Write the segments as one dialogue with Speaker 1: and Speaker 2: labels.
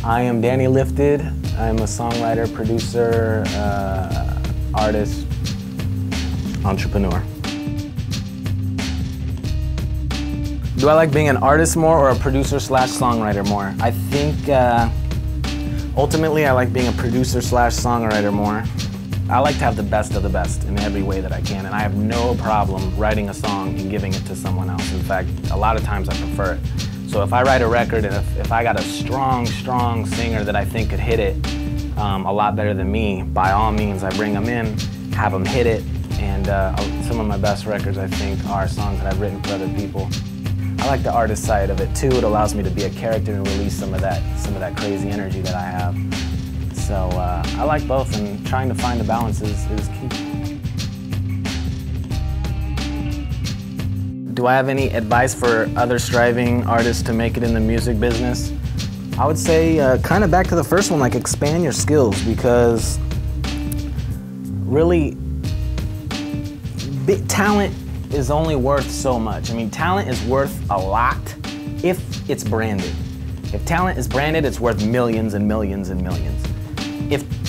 Speaker 1: I am Danny Lifted. I'm a songwriter, producer, artist, entrepreneur. Do I like being an artist more or a producer slash songwriter more? I think ultimately I like being a producer slash songwriter more. I like to have the best of the best in every way that I can, and I have no problem writing a song and giving it to someone else. In fact, a lot of times I prefer it. So if I write a record and if I got a strong singer that I think could hit it a lot better than me, by all means I bring them in, have them hit it, and some of my best records I think are songs that I've written for other people. I like the artist side of it too. It allows me to be a character and release some of that crazy energy that I have. So I like both, and trying to find the balance is key. Do I have any advice for other striving artists to make it in the music business? I would say kind of back to the first one, like expand your skills, because really talent is only worth so much. I mean, talent is worth a lot if it's branded. If talent is branded, it's worth millions and millions and millions.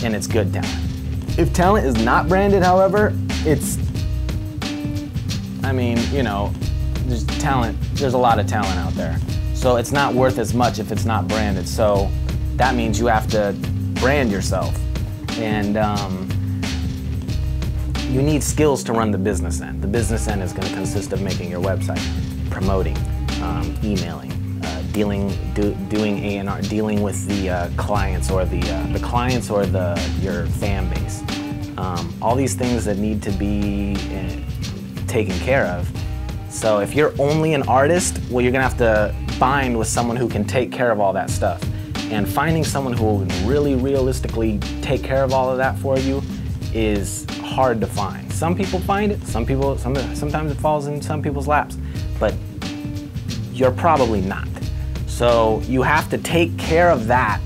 Speaker 1: And it's good talent. If talent is not branded, however, I mean, you know, there's a lot of talent out there. So it's not worth as much if it's not branded. So that means you have to brand yourself. And you need skills to run the business end. The business end is going to consist of making your website, promoting, emailing, doing A&R, dealing with the clients or your fan base. All these things that need to be taken care of. So if you're only an artist, well, you're gonna have to bind with someone who can take care of all that stuff. And finding someone who will really realistically take care of all of that for you is hard to find. Some people find it, sometimes it falls in some people's laps, but you're probably not. So you have to take care of that,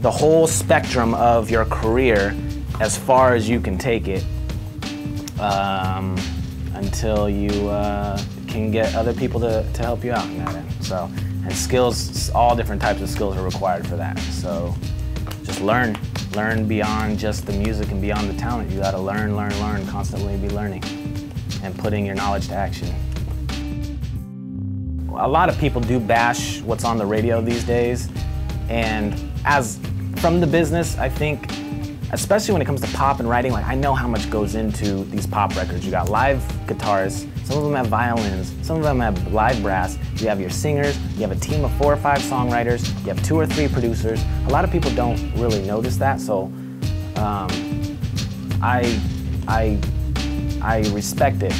Speaker 1: the whole spectrum of your career, as far as you can take it, until you can get other people to help you out in that end. So, and skills, all different types of skills are required for that. So just learn beyond just the music and beyond the talent. You gotta learn, constantly be learning and putting your knowledge to action. A lot of people do bash what's on the radio these days, and from the business, I think, especially when it comes to pop and writing, like I know how much goes into these pop records. You got live guitars, some of them have violins, some of them have live brass, you have your singers, you have a team of 4 or 5 songwriters, you have 2 or 3 producers. A lot of people don't really notice that, so I respect it.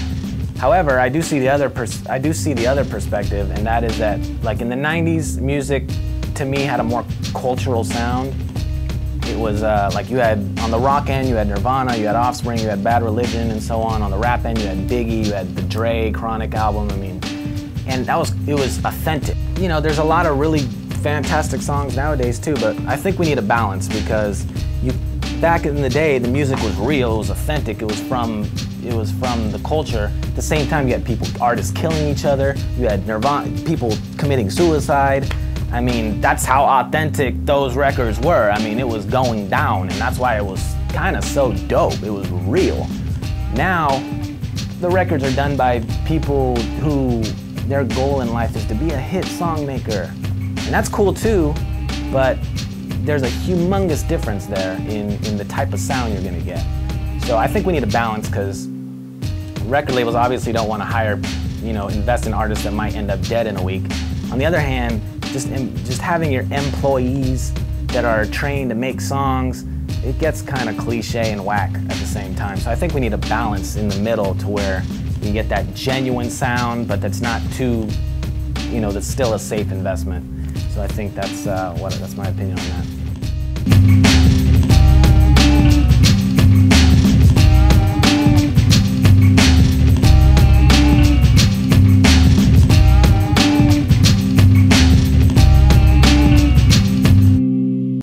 Speaker 1: However, I do see the other perspective, and that is that, like in the 90s, music to me had a more cultural sound. It was like you had, on the rock end, you had Nirvana, you had Offspring, you had Bad Religion, and so on. On the rap end, you had Biggie, you had the Dre Chronic album. I mean, and it was authentic. You know, there's a lot of really fantastic songs nowadays too, but I think we need a balance, because back in the day, the music was real, it was authentic, it was from the culture. At the same time, you had artists killing each other, you had people committing suicide. I mean, that's how authentic those records were. I mean, it was going down, and that's why it was kind of so dope. It was real. Now, the records are done by people who their goal in life is to be a hit song maker. And that's cool too, but there's a humongous difference there in the type of sound you're gonna get. So I think we need a balance, because record labels obviously don't want to hire, invest in artists that might end up dead in a week. On the other hand, just having your employees that are trained to make songs, it gets kind of cliche and whack at the same time. So I think we need a balance in the middle to where you get that genuine sound, but that's not too, that's still a safe investment. So I think that's my opinion on that.